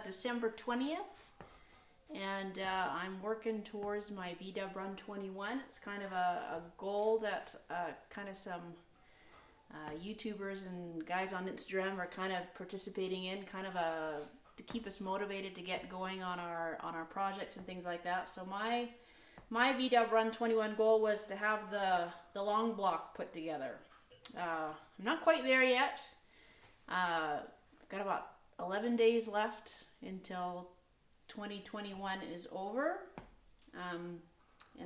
December 20th, and I'm working towards my VW Run 21. It's kind of a goal that kind of some YouTubers and guys on Instagram are kind of participating in, kind of to keep us motivated to get going on our projects and things like that. So my VW Run 21 goal was to have the long block put together. I'm not quite there yet. I've got about 11 days left until 2021 is over. And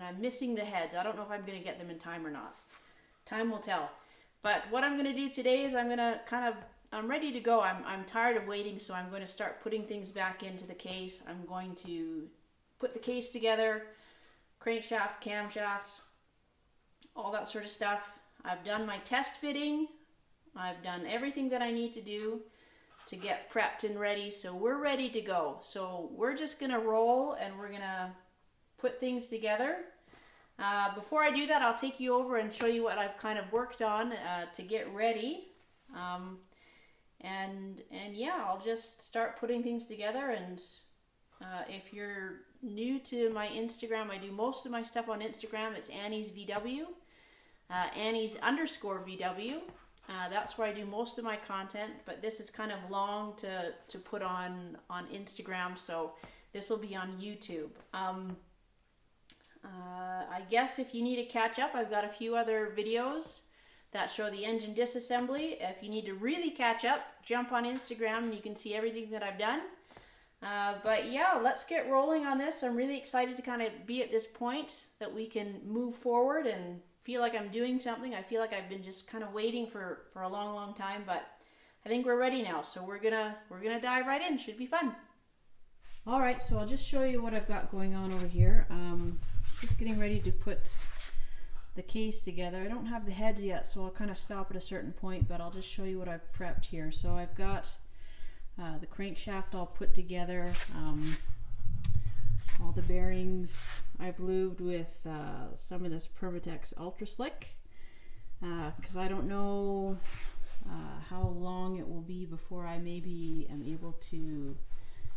I'm missing the heads. I don't know if I'm going to get them in time or not. Time will tell. But what I'm going to do today is I'm ready to go. I'm tired of waiting, so I'm going to start putting things back into the case. I'm going to put the case together, crankshaft, camshaft, all that sort of stuff. I've done my test fitting. I've done everything that I need to do to get prepped and ready, so we're ready to go. So we're just going to roll and we're going to put things together. Before I do that, I'll take you over and show you what I've kind of worked on to get ready. And yeah, I'll just start putting things together. And if you're new to my Instagram, I do most of my stuff on Instagram. It's Annie's VW, Annie's_VW. That's where I do most of my content, but this is kind of long to put on Instagram, so this will be on YouTube. I guess if you need to catch up, I've got a few other videos that show the engine disassembly. If you need to really catch up, jump on Instagram and you can see everything that I've done. But yeah, let's get rolling on this. I'm really excited to kind of be at this point that we can move forward and feel like I'm doing something. I feel like I've been just kind of waiting for a long time, but I think we're ready now. So we're gonna dive right in. Should be fun. All right, so I'll just show you what I've got going on over here. Just getting ready to put the case together. I don't have the heads yet, so I'll kind of stop at a certain point, but I'll just show you what I've prepped here. So I've got the crankshaft all put together. All the bearings I've lubed with some of this Permatex Ultra Slick, because I don't know how long it will be before I maybe am able to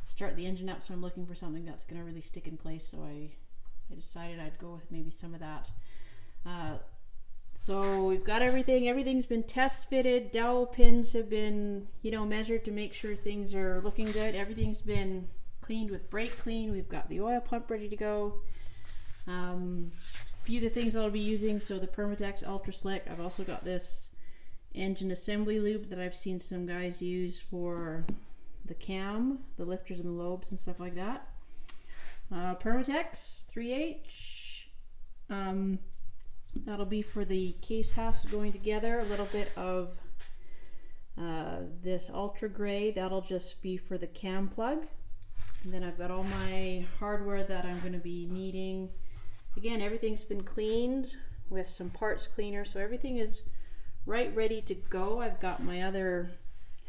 start the engine up, so I'm looking for something that's going to really stick in place. So I decided I'd go with maybe some of that. So we've got everything's been test fitted. Dowel pins have been, measured to make sure things are looking good. Everything's been cleaned with brake clean. We've got the oil pump ready to go. A few of the things I'll be using, so the Permatex Ultra Slick. I've also got this engine assembly lube that I've seen some guys use for the cam, the lifters and the lobes and stuff like that. Permatex 3H. That'll be for the case halves going together. A little bit of this ultra gray. That'll just be for the cam plug. And then I've got all my hardware that I'm going to be needing. Again, everything's been cleaned with some parts cleaner, so everything is ready to go. I've got my other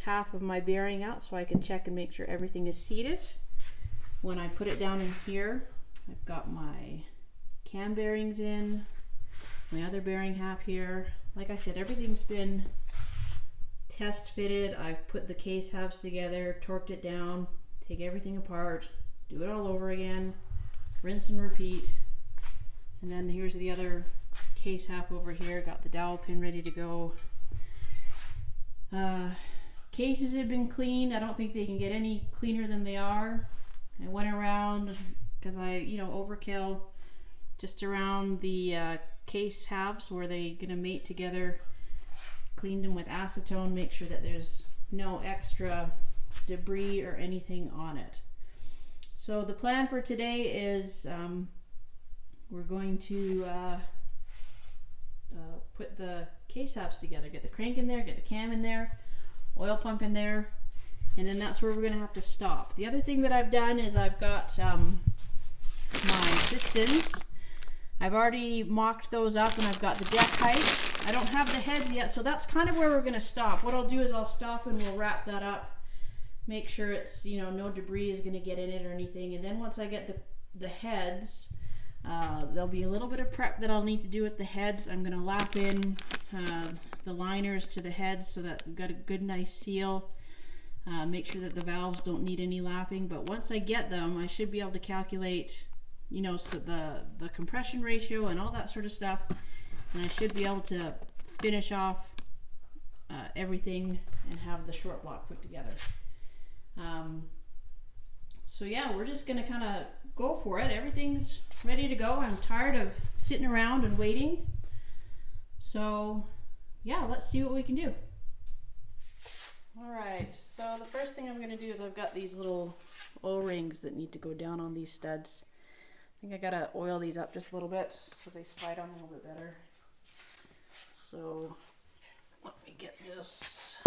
half of my bearing out so I can check and make sure everything is seated. When I put it down in here, I've got my cam bearings in, my other bearing half here. Like I said, everything's been test fitted. I've put the case halves together, torqued it down, take everything apart, do it all over again, rinse and repeat. And then here's the other case half over here. Got the dowel pin ready to go. Cases have been cleaned. I don't think they can get any cleaner than they are. I went around, because I, overkill, just around the case halves where they're gonna mate together. Cleaned them with acetone, make sure that there's no extra debris or anything on it. So the plan for today is we're going to put the case halves together, get the crank in there, get the cam in there, oil pump in there, and then that's where we're going to have to stop. The other thing that I've done is I've got my pistons. I've already mocked those up and I've got the deck height. I don't have the heads yet, so that's kind of where we're going to stop. What I'll do is I'll stop and we'll wrap that up, make sure it's, no debris is going to get in it or anything. And then once I get the heads, there'll be a little bit of prep that I'll need to do with the heads. I'm going to lap in the liners to the heads so that we've got a good nice seal. make sure that the valves don't need any lapping. But once I get them, I should be able to calculate, you know, so the compression ratio and all that sort of stuff, and I should be able to finish off everything and have the short block put together. So yeah, we're just gonna kind of go for it. Everything's ready to go. I'm tired of sitting around and waiting. So yeah, let's see what we can do. All right, so the first thing I'm going to do is I've got these little O-rings that need to go down on these studs. I think I got to oil these up just a little bit so they slide on a little bit better. So let me get this.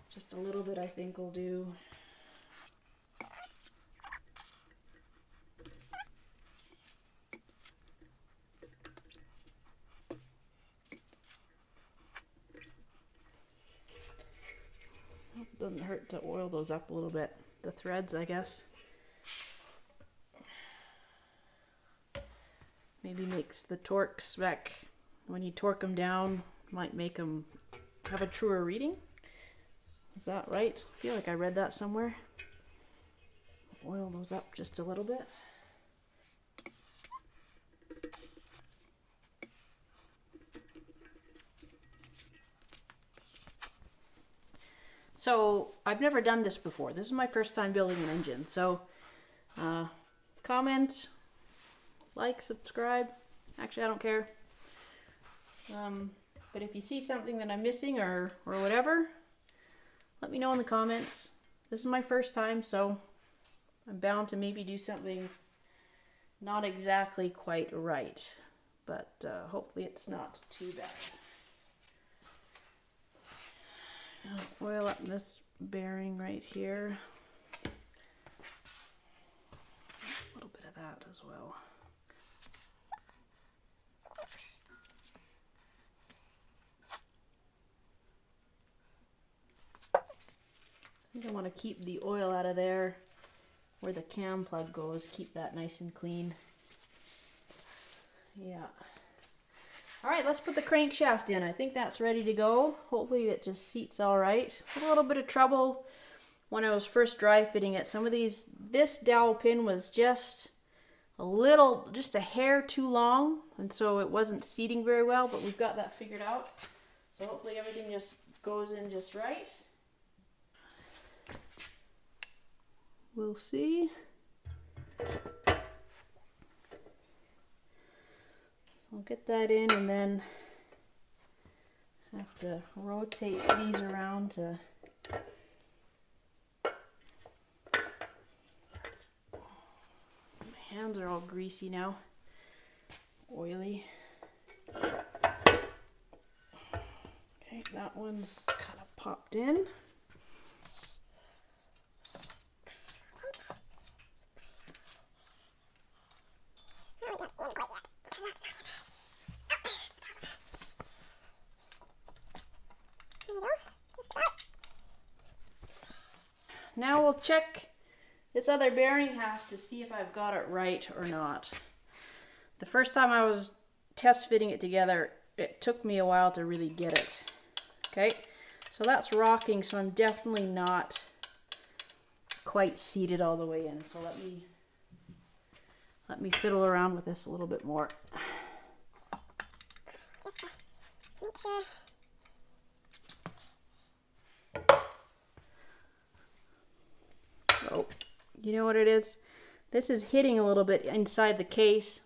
Just a little bit I think will do. It doesn't hurt to oil those up a little bit. The threads, I guess. Maybe makes the torque spec, when you torque them down, might make them have a truer reading. Is that right? I feel like I read that somewhere. Oil those up just a little bit. So I've never done this before. This is my first time building an engine. So comment, like, subscribe. Actually, I don't care. But if you see something that I'm missing or whatever, let me know in the comments. This is my first time, so I'm bound to maybe do something not exactly quite right. But hopefully it's not too bad. I'll oil up this bearing right here. A little bit of that as well. I think I want to keep the oil out of there where the cam plug goes. Keep that nice and clean. Yeah. All right, let's put the crankshaft in. I think that's ready to go. Hopefully it just seats all right. Had a little bit of trouble when I was first dry fitting it. Some of these, this dowel pin was just a hair too long, and so it wasn't seating very well, but we've got that figured out. So hopefully everything just goes in just right. We'll see. So I'll get that in, and then have to rotate these around to my hands are all greasy now, oily. Okay, that one's kind of popped in. Now we'll check this other bearing half to see if I've got it right or not. The first time I was test fitting it together, it took me a while to really get it. Okay, so that's rocking, so I'm definitely not quite seated all the way in. So let me fiddle around with this a little bit more. Just make sure. Oh, you know what it is? This is hitting a little bit inside the case,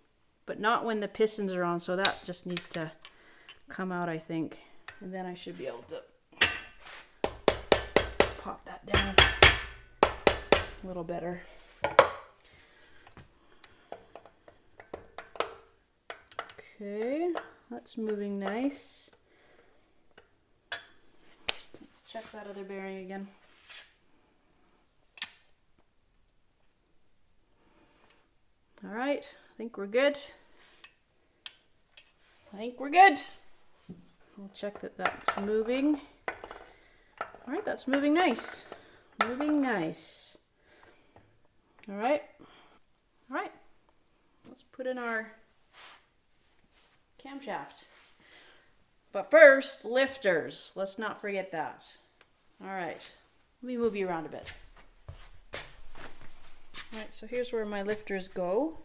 but not when the pistons are on, so that just needs to come out, I think. And then I should be able to pop that down a little better. Okay, that's moving nice. Let's check that other bearing again. All right, I think we're good. I think we're good. We'll check that that's moving. All right, that's moving nice. Moving nice. All right. All right. Let's put in our camshaft. But first, lifters. Let's not forget that. All right, let me move you around a bit. All right, so here's where my lifters go.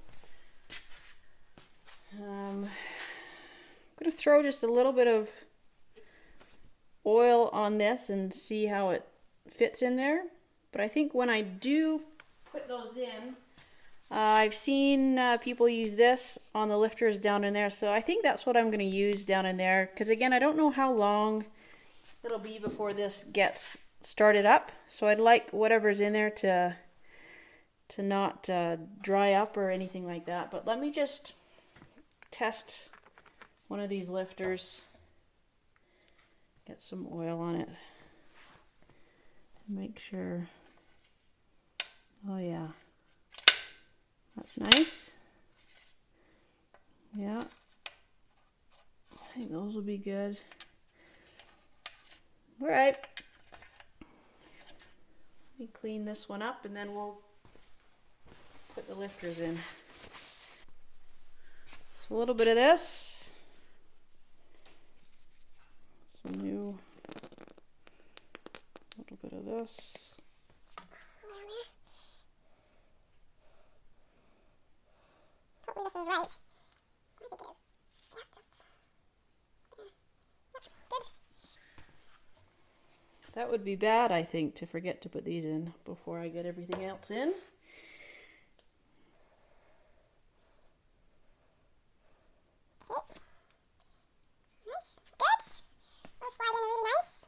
I'm going to throw just a little bit of oil on this and see how it fits in there. But I think when I do put those in, I've seen people use this on the lifters down in there, so I think that's what I'm going to use down in there. Because again, I don't know how long it'll be before this gets started up, so I'd like whatever's in there to not dry up or anything like that. But let me just test one of these lifters, get some oil on it, make sure. Oh yeah. That's nice. Yeah. I think those will be good. All right. Let me clean this one up and then we'll put the lifters in. So a little bit of this. Some new. A little bit of this. Hopefully this is right. I think it is. Yeah, just there. Yep, good. That would be bad, I think, to forget to put these in before I get everything else in. Okay. Nice. Good. Those slide in really nice.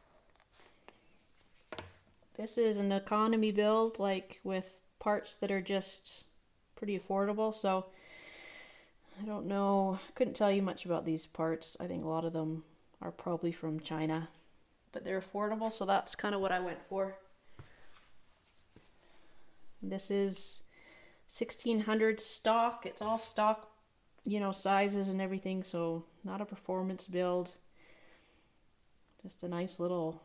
This is an economy build, like with parts that are just pretty affordable, so I don't know, couldn't tell you much about these parts. I think a lot of them are probably from China, but they're affordable, so that's kind of what I went for. This is 1600 stock. It's all stock, you know, sizes and everything, so not a performance build. Just a nice little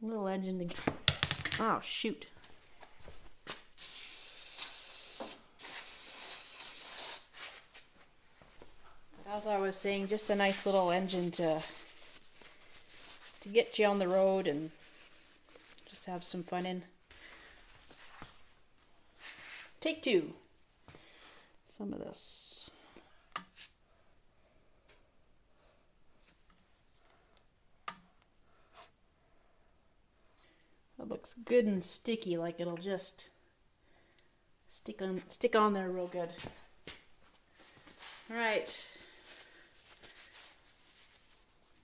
engine to... Oh, shoot. As I was saying, just a nice little engine to get you on the road and just have some fun in. Take two. Some of this. That looks good and sticky, like it'll just stick on there real good. All right.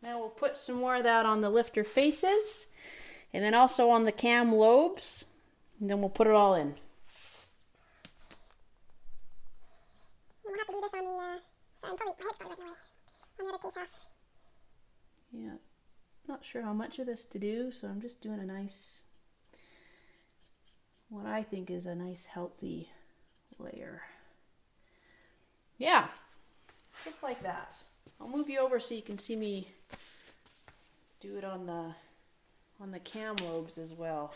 Now we'll put some more of that on the lifter faces and then also on the cam lobes, and then we'll put it all in. We'll have to do this on the, sorry, probably, my head's probably right in the way. On the other case off. Yeah, not sure how much of this to do, so I'm just doing a nice, what I think is a nice healthy layer. Yeah, just like that. I'll move you over so you can see me do it on the cam lobes as well.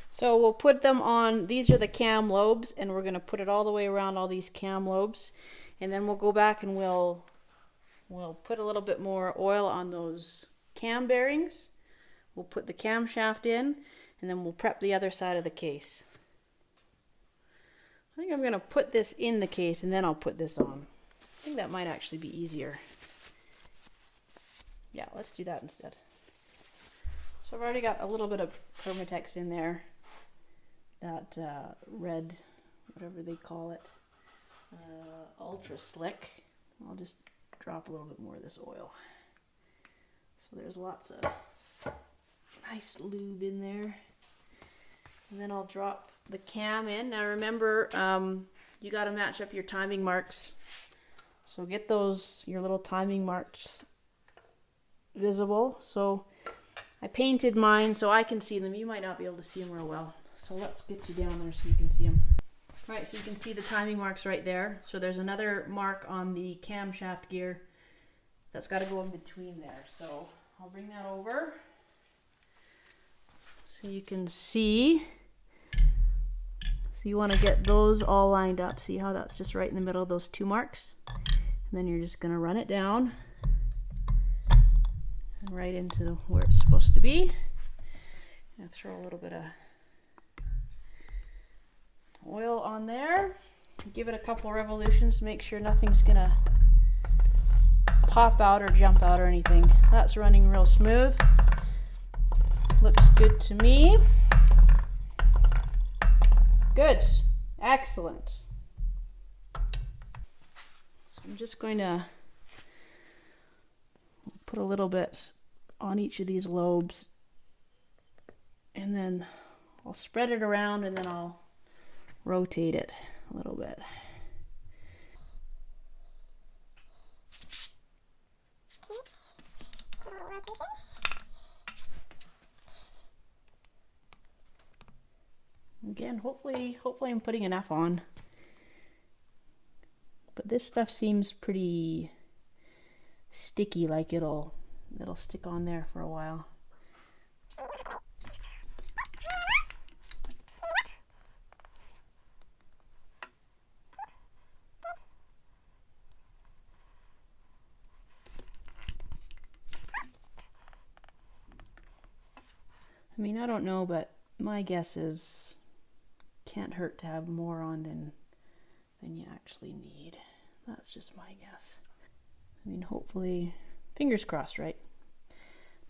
So we'll put them on, these are the cam lobes, and we're going to put it all the way around all these cam lobes, and then we'll go back and we'll put a little bit more oil on those cam bearings. We'll put the camshaft in, and then we'll prep the other side of the case. I think I'm going to put this in the case and then I'll put this on. I think that might actually be easier. Yeah, let's do that instead. So I've already got a little bit of Permatex in there. That red, whatever they call it, ultra slick. I'll just drop a little bit more of this oil. So there's lots of nice lube in there. And then I'll drop the cam in. Now remember, you got to match up your timing marks. So get those, your little timing marks visible. So I painted mine so I can see them. You might not be able to see them real well. So let's get you down there so you can see them. All right, so you can see the timing marks right there. So there's another mark on the camshaft gear that's got to go in between there. So I'll bring that over so you can see. So you want to get those all lined up. See how that's just right in the middle of those two marks? And then you're just going to run it down. right into where it's supposed to be. And throw a little bit of oil on there. Give it a couple revolutions to make sure nothing's gonna pop out or jump out or anything. That's running real smooth. Looks good to me. Good. Excellent. So I'm just going to put a little bit on each of these lobes, and then I'll spread it around, and then I'll rotate it a little bit. Again, hopefully I'm putting enough on. But this stuff seems pretty sticky, like it'll stick on there for a while. I mean, I don't know, but my guess is can't hurt to have more on than you actually need. That's just my guess. I mean, hopefully, fingers crossed, right?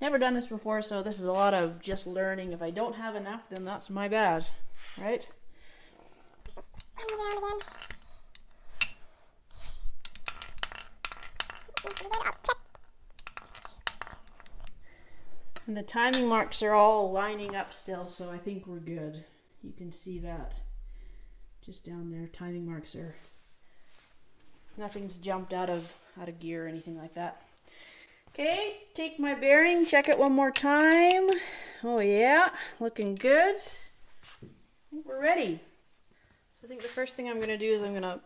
Never done this before, so this is a lot of just learning. If I don't have enough, then that's my bad, right? Just run these around again. Seems pretty good. I'll check. And the timing marks are all lining up still, so I think we're good. You can see that just down there. Timing marks are, nothing's jumped out of gear or anything like that. Okay, take my bearing, check it one more time. Oh yeah, looking good. I think we're ready. So I think the first thing I'm going to do is I'm going to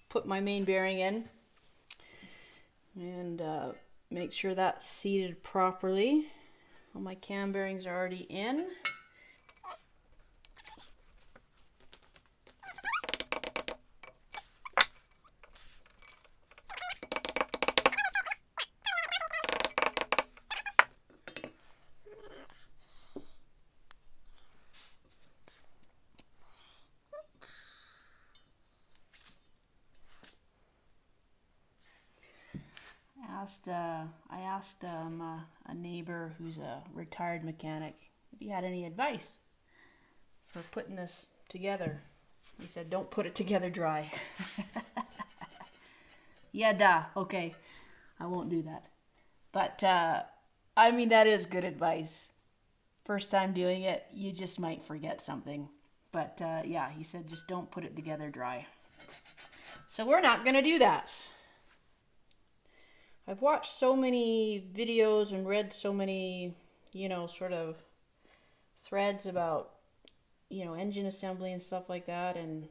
put my main bearing in and make sure that's seated properly. All my cam bearings are already in. I asked a neighbor who's a retired mechanic if he had any advice for putting this together. He said, don't put it together dry. Yeah, duh. Okay, I won't do that. But, I mean, that is good advice. First time doing it, you just might forget something. But, yeah, he said just don't put it together dry. So we're not going to do that. I've watched so many videos and read so many, sort of threads about, engine assembly and stuff like that. And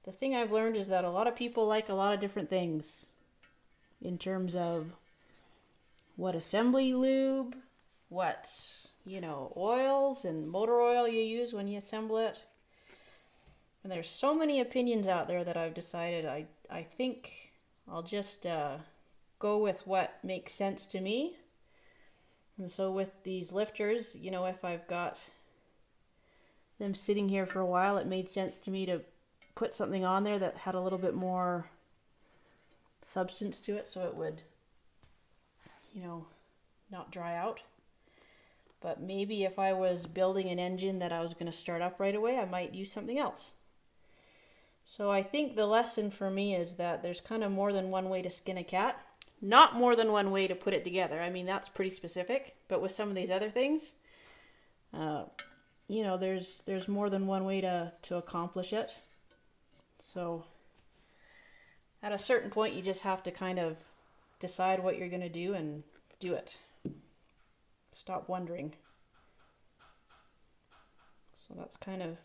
the thing I've learned is that a lot of people like a lot of different things in terms of what assembly lube, what, oils and motor oil you use when you assemble it. And there's so many opinions out there that I've decided I think I'll just go with what makes sense to me. And so with these lifters, if I've got them sitting here for a while, it made sense to me to put something on there that had a little bit more substance to it so it would, not dry out. But maybe if I was building an engine that I was going to start up right away, I might use something else. So I think the lesson for me is that there's kind of more than one way to skin a cat. Not more than one way to put it together. I mean, that's pretty specific. But with some of these other things, there's more than one way to accomplish it. So at a certain point, you just have to kind of decide what you're going to do and do it. Stop wondering. So that's kind of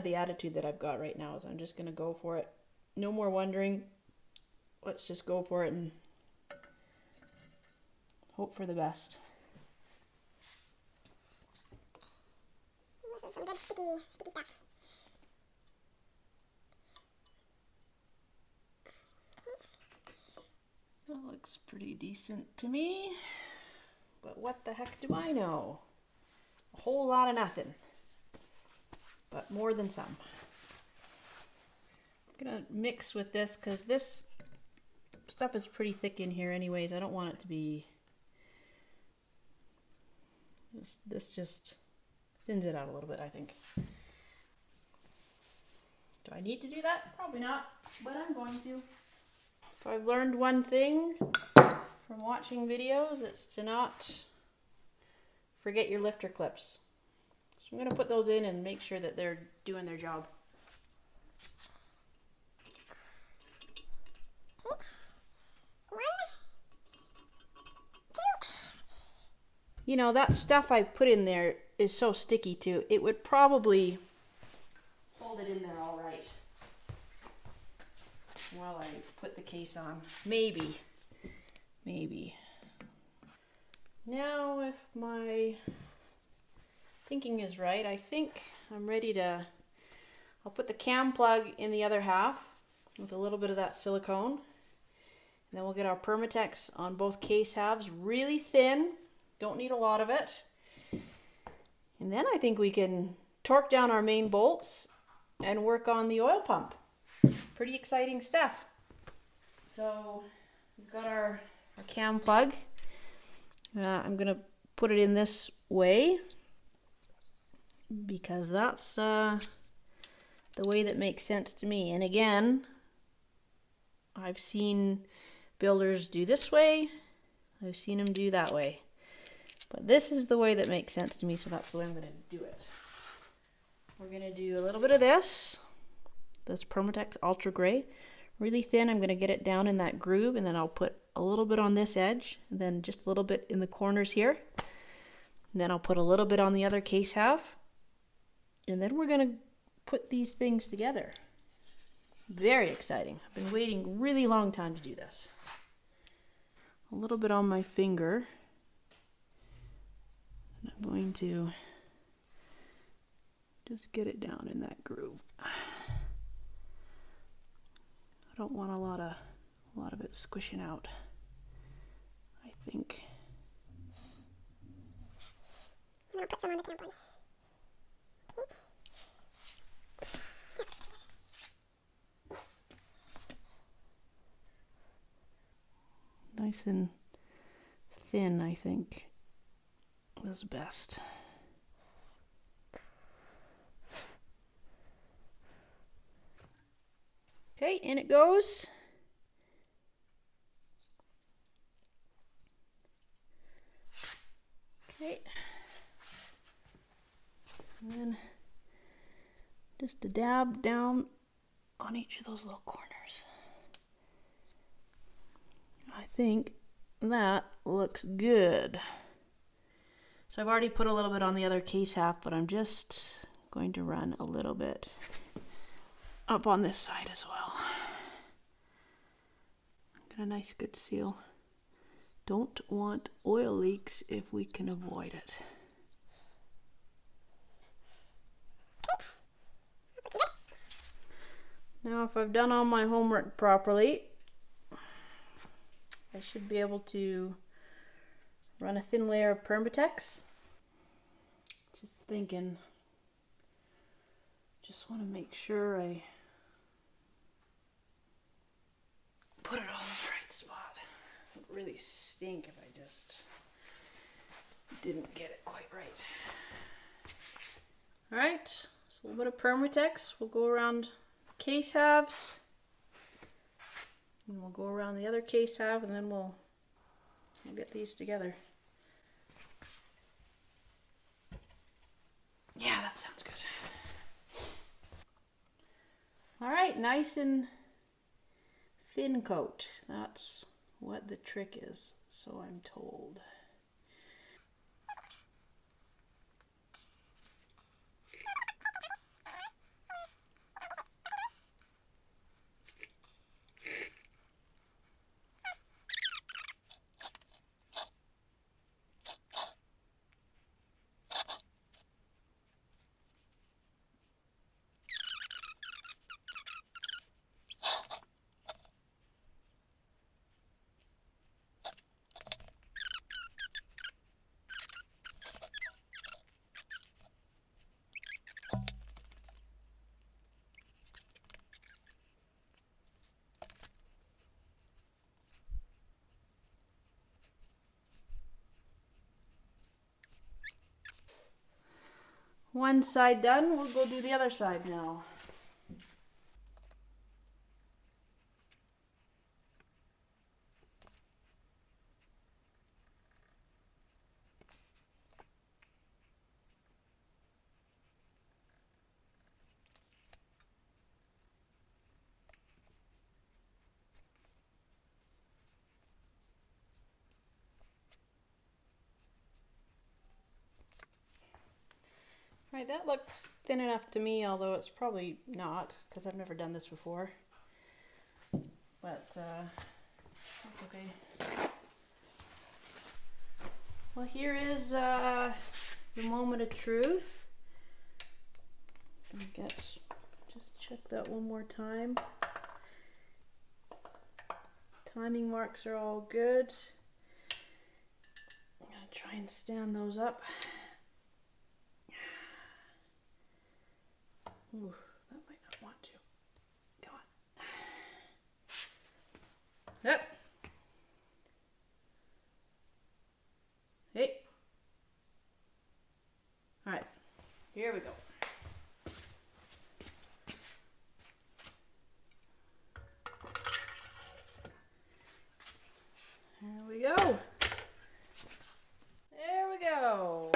the attitude that I've got right now is I'm just going to go for it. No more wondering. Let's just go for it and hope for the best. This is some good sticky stuff. That looks pretty decent to me. But what the heck do I know? A whole lot of nothing. But more than some. I'm gonna mix with this because this stuff is pretty thick in here anyways. I don't want it to be... This just thins it out a little bit, I think. Do I need to do that? Probably not, but I'm going to. If I've learned one thing from watching videos, it's to not forget your lifter clips. So I'm going to put those in and make sure that they're doing their job. You know, that stuff I put in there is so sticky too. It would probably hold it in there all right while I put the case on. Maybe. Now, if my thinking is right, I think I'm ready to... I'll put the cam plug in the other half with a little bit of that silicone. And then we'll get our Permatex on both case halves, really thin. Don't need a lot of it. And then I think we can torque down our main bolts and work on the oil pump. Pretty exciting stuff. So we've got our cam plug. I'm going to put it in this way because that's the way that makes sense to me. And again, I've seen builders do this way. I've seen them do that way. But this is the way that makes sense to me, so that's the way I'm going to do it. We're going to do a little bit of this Permatex Ultra Gray. Really thin, I'm going to get it down in that groove, and then I'll put a little bit on this edge, and then just a little bit in the corners here. And then I'll put a little bit on the other case half. And then we're going to put these things together. Very exciting. I've been waiting a really long time to do this. A little bit on my finger. And I'm going to just get it down in that groove. I don't want a lot of it squishing out, I think. I'm going to put some on the cam plug. Nice and thin, I think, is best. Okay, in it goes. Okay. And then just a dab down on each of those little corners. I think that looks good. So I've already put a little bit on the other case half, but I'm just going to run a little bit up on this side as well. Got a nice good seal. Don't want oil leaks if we can avoid it. Now if I've done all my homework properly, I should be able to run a thin layer of Permatex. Just thinking, just want to make sure I put it all in the right spot. It would really stink if I just didn't get it quite right. Alright, so a little bit of Permatex. We'll go around case halves. And we'll go around the other case half, and then we'll get these together. Yeah, that sounds good. Alright, nice and thin coat. That's what the trick is, so I'm told. one side done, we'll go do the other side now. Alright, that looks thin enough to me, although it's probably not, because I've never done this before. But, that's okay. Well, here is the moment of truth. Just check that one more time. Timing marks are all good. I'm gonna try and stand those up. Ooh, that might not want to. Come on. Yep. Hey. All right. Here we go. There we go. There we go.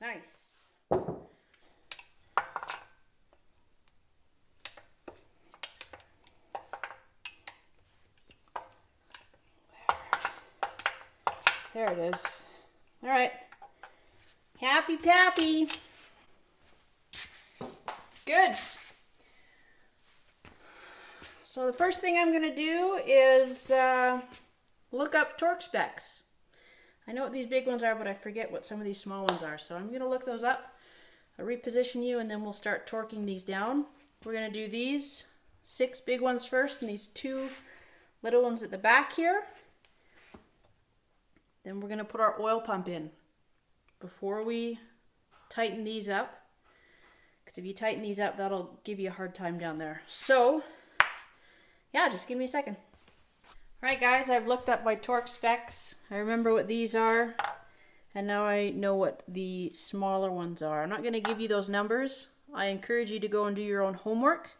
Nice. There it is. All right. Happy Pappy. Good. So the first thing I'm going to do is look up torque specs. I know what these big ones are, but I forget what some of these small ones are. So I'm going to look those up. I'll reposition you, and then we'll start torquing these down. We're going to do these 6 big ones first, and these 2 little ones at the back here. Then we're going to put our oil pump in before we tighten these up. Because if you tighten these up, that'll give you a hard time down there. So, yeah, just give me a second. Alright guys, I've looked up my torque specs. I remember what these are, and now I know what the smaller ones are. I'm not going to give you those numbers. I encourage you to go and do your own homework.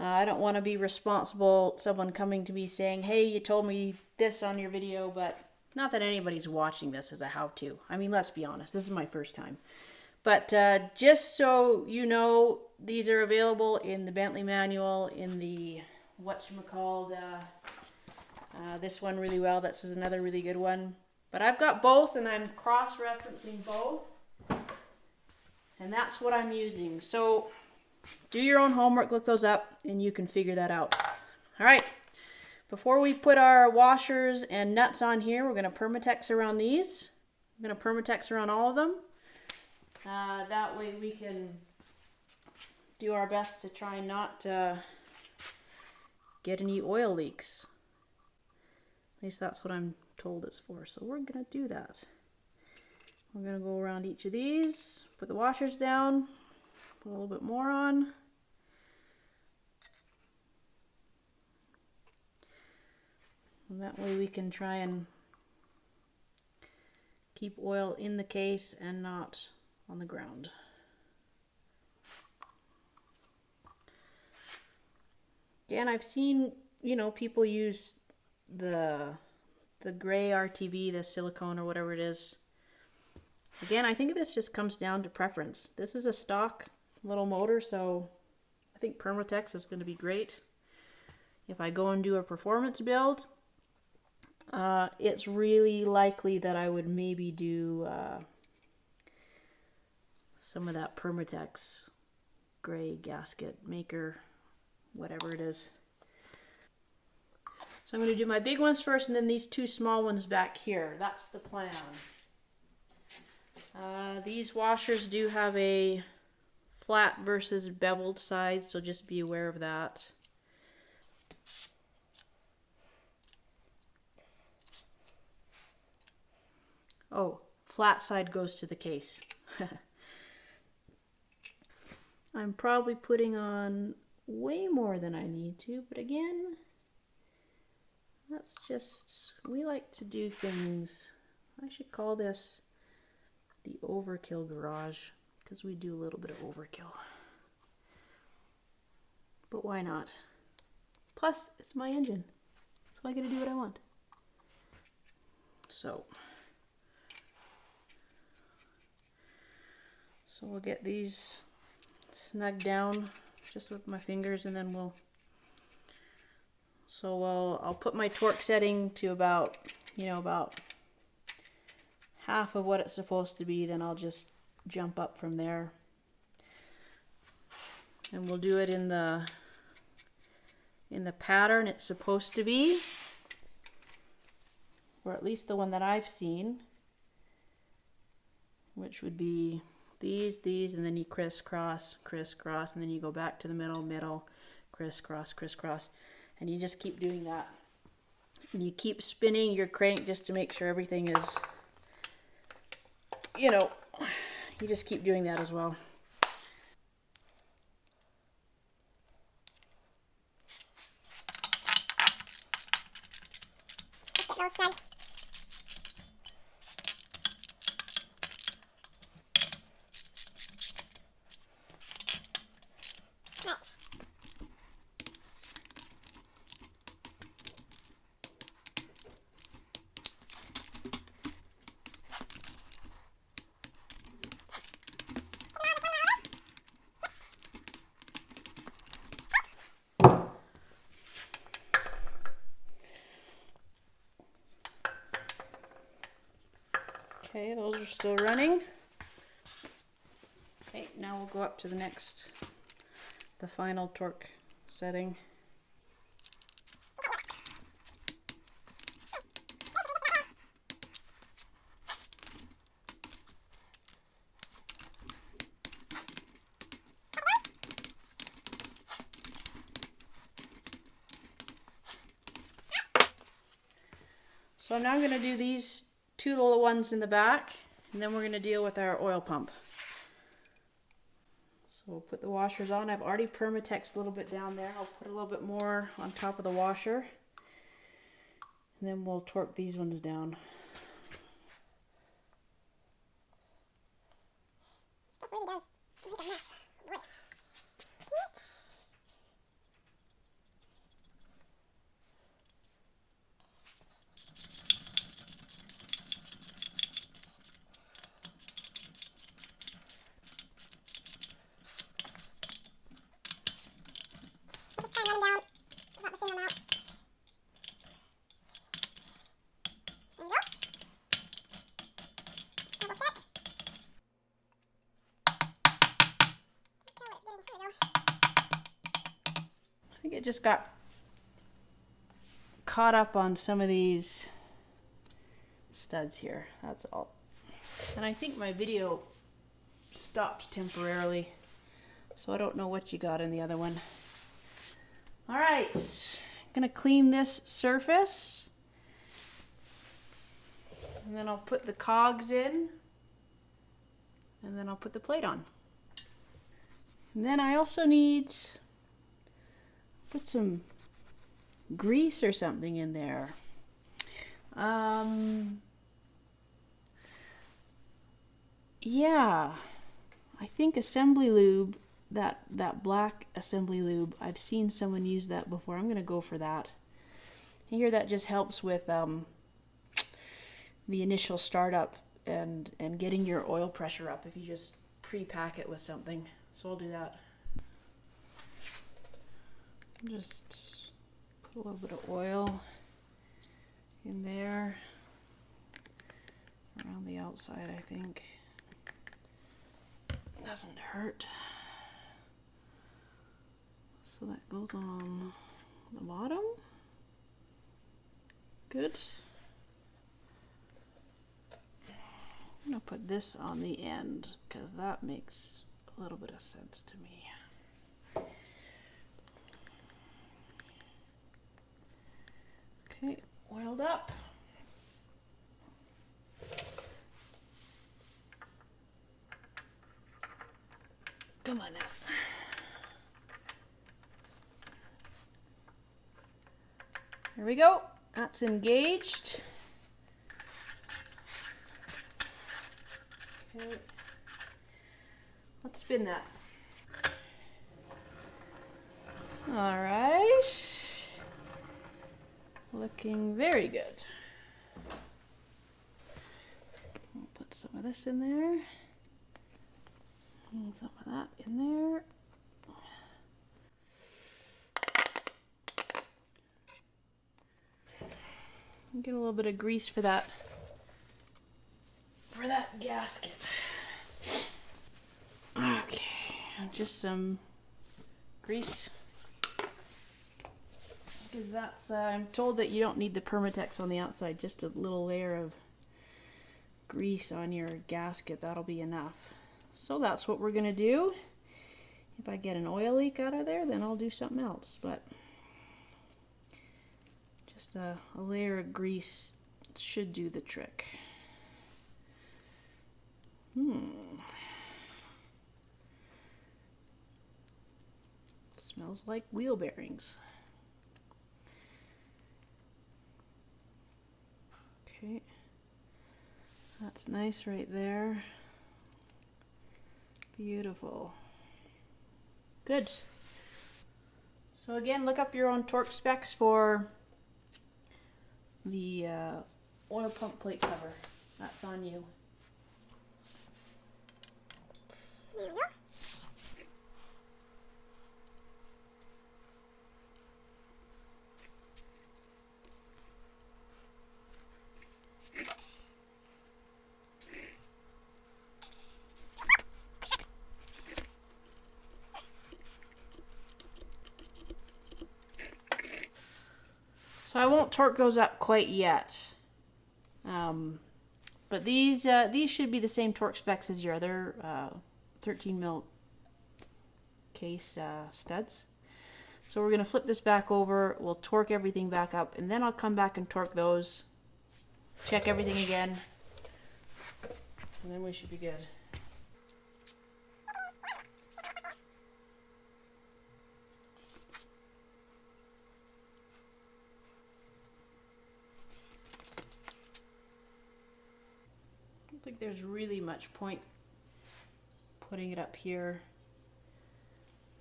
I don't want to be responsible, someone coming to me saying, hey, you told me this on your video, but not that anybody's watching this as a how-to. I mean, let's be honest, this is my first time. But just so you know, these are available in the Bentley manual, in the whatchamacalled, this one really well. This is another really good one. But I've got both, and I'm cross-referencing both. And that's what I'm using. So do your own homework, look those up, and you can figure that out. All right. Before we put our washers and nuts on here, we're going to Permatex around these. I'm going to Permatex around all of them. That way we can do our best to try not to get any oil leaks. At least that's what I'm told it's for. So we're going to do that. We're going to go around each of these, put the washers down, put a little bit more on. And that way we can try and keep oil in the case and not on the ground. Again, I've seen, people use the gray RTV, the silicone or whatever it is. Again, I think this just comes down to preference. This is a stock little motor, so I think Permatex is going to be great. If I go and do a performance build, it's really likely that I would maybe do some of that Permatex gray gasket maker, whatever it is. So I'm going to do my big ones first, and then these 2 small ones back here. That's the plan. These washers do have a flat versus beveled side, so just be aware of that. Oh, flat side goes to the case. I'm probably putting on way more than I need to, but again, that's just, we like to do things I should call this the overkill garage because we do a little bit of overkill. But why not? Plus, it's my engine, so I get to do what I want. So we'll get these snug down just with my fingers, and then I'll put my torque setting to about half of what it's supposed to be, then I'll just jump up from there. And we'll do it in the pattern it's supposed to be, or at least the one that I've seen, which would be these, and then you crisscross, crisscross, and then you go back to the middle, crisscross, crisscross, and you just keep doing that. And you keep spinning your crank just to make sure everything is, you just keep doing that as well. Let's get those snug. Right. Okay, those are still running. Okay, now we'll go up to the final torque setting. So now I'm going to do these two little ones in the back, and then we're going to deal with our oil pump. So we'll put the washers on. I've already permatexed a little bit down there. I'll put a little bit more on top of the washer, and then we'll torque these ones down. Stuff really does make a mess. Boy. I'll just try and run them down about the same amount. There we go. Double check. Tell what it's getting. There we go. I think it just got caught up on some of these studs here. That's all. And I think my video stopped temporarily, so I don't know what you got in the other one. All right, gonna clean this surface, and then I'll put the cogs in, and then I'll put the plate on. And then I also need put some grease or something in there. Yeah, I think assembly lube, that black assembly lube, I've seen someone use that before. I'm gonna go for that. I hear that just helps with the initial startup and getting your oil pressure up if you just pre-pack it with something. So I'll do that. Just put a little bit of oil in there around the outside, I think. Doesn't hurt. So that goes on the bottom. Good. I'm gonna put this on the end because that makes a little bit of sense to me. Okay, oiled up. Come on now. There we go. That's engaged. Okay. Let's spin that. All right. Looking very good. We'll put some of this in there. And some of that in there. Get a little bit of grease for that gasket. Okay, just some grease. Because that's, I'm told that you don't need the Permatex on the outside, just a little layer of grease on your gasket, that'll be enough. So that's what we're gonna do. If I get an oil leak out of there, then I'll do something else, but just a layer of grease should do the trick. Smells like wheel bearings. Okay, that's nice right there. Beautiful. Good. So again, look up your own torque specs for the oil pump plate cover. That's on you. There we go. So I won't torque those up quite yet, but these should be the same torque specs as your other 13 mil case studs. So we're gonna flip this back over, we'll torque everything back up, and then I'll come back and torque those, check everything again, and then we should be good. I don't think there's really much point putting it up here.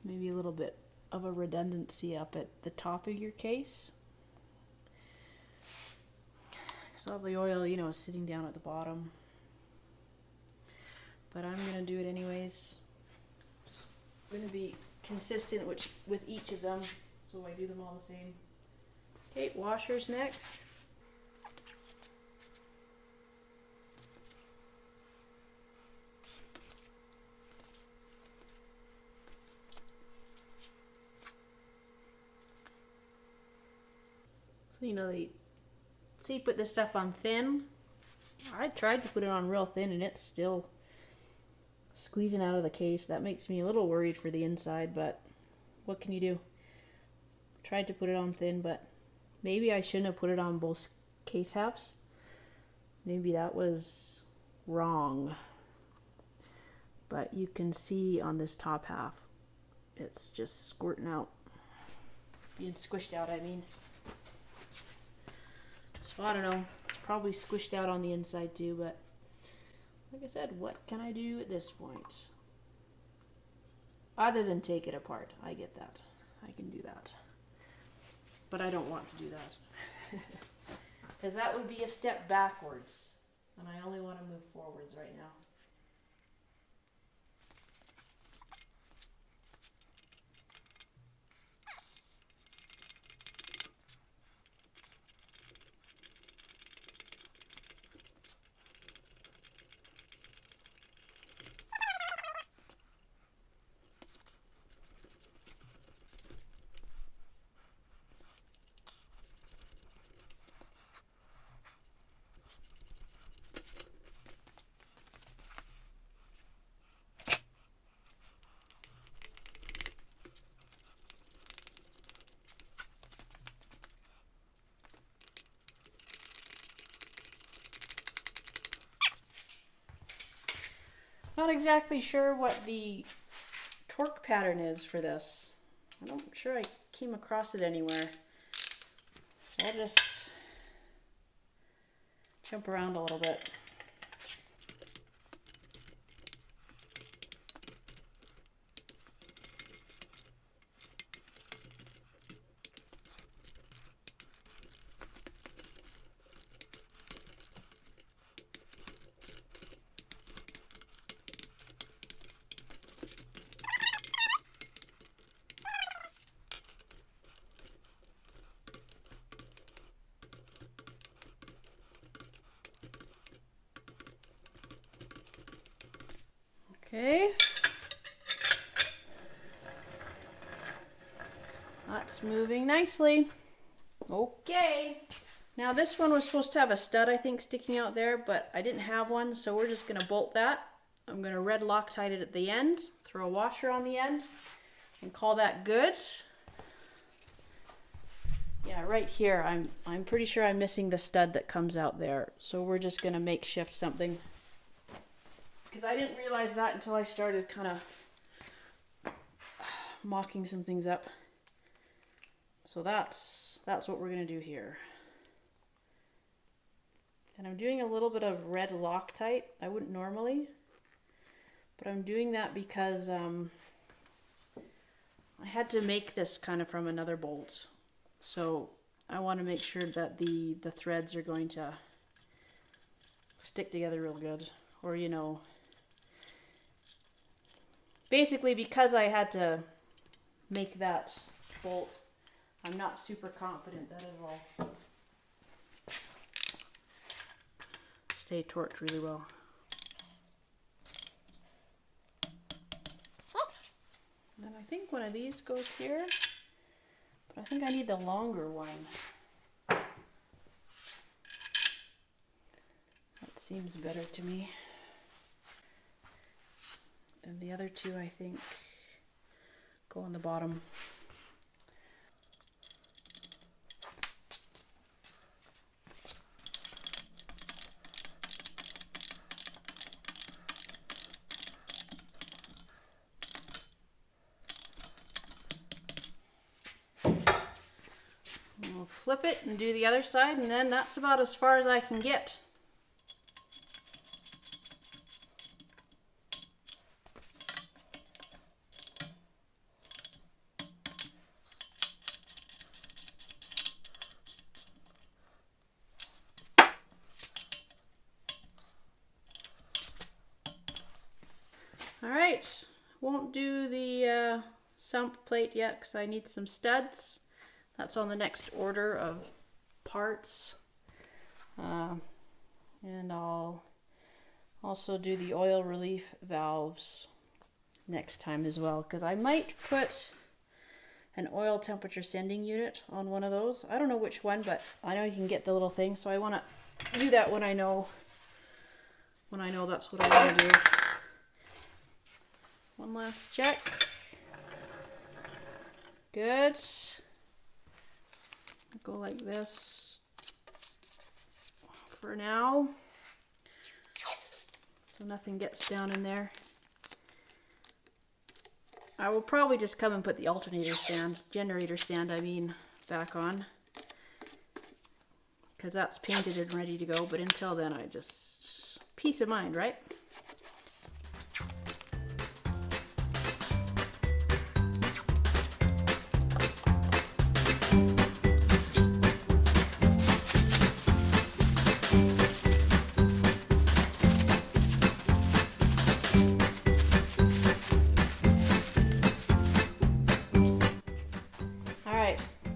Maybe a little bit of a redundancy up at the top of your case. So all the oil, you know, is sitting down at the bottom. But I'm gonna do it anyways. Just gonna be consistent with each of them, so I do them all the same. Okay, washers next. So, you know, they say you put this stuff on thin. I tried to put it on real thin and it's still squeezing out of the case. That makes me a little worried for the inside, but what can you do? Tried to put it on thin, but maybe I shouldn't have put it on both case halves. Maybe that was wrong. But you can see on this top half, it's just squirting out. Being squished out, I mean. So I don't know, it's probably squished out on the inside too, but like I said, what can I do at this point? Other than take it apart, I get that. I can do that. But I don't want to do that. Because that would be a step backwards, and I only want to move forwards right now. Not exactly sure what the torque pattern is for this. I'm not sure I came across it anywhere. So I'll just jump around a little bit. Okay. That's moving nicely. Okay. Now this one was supposed to have a stud, I think, sticking out there, but I didn't have one, so we're just gonna bolt that. I'm gonna red Loctite it at the end, throw a washer on the end, and call that good. Yeah, right here, I'm pretty sure I'm missing the stud that comes out there, so we're just gonna makeshift something. Because I didn't realize that until I started kind of mocking some things up. So that's what we're gonna do here. And I'm doing a little bit of red Loctite. I wouldn't normally, but I'm doing that because I had to make this kind of from another bolt. So I want to make sure that the threads are going to stick together real good. Or, you know, basically because I had to make that bolt, I'm not super confident that it will stay torqued really well. And I think one of these goes here, but I think I need the longer one. That seems better to me. Then the other two, I think, go on the bottom. We'll flip it and do the other side, and then that's about as far as I can get. Alright, won't do the sump plate yet because I need some studs. That's on the next order of parts. And I'll also do the oil relief valves next time as well, because I might put an oil temperature sending unit on one of those. I don't know which one, but I know you can get the little thing, so I want to do that when I know that's what I want to do. One last check. Good. Go like this for now, so nothing gets down in there. I will probably just come and put the generator stand, I mean, back on, because that's painted and ready to go. But until then, I just, peace of mind, right?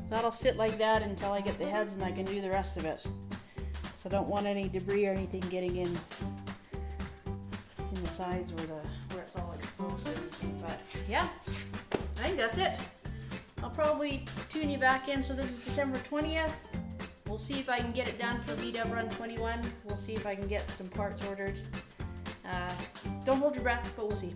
That'll sit like that until I get the heads and I can do the rest of it. So I don't want any debris or anything getting in the sides where it's all exposed and everything. But yeah, I think that's it. I'll probably tune you back in. So this is December 20th. We'll see if I can get it done for VW Run 21. We'll see if I can get some parts ordered. Don't hold your breath, but we'll see.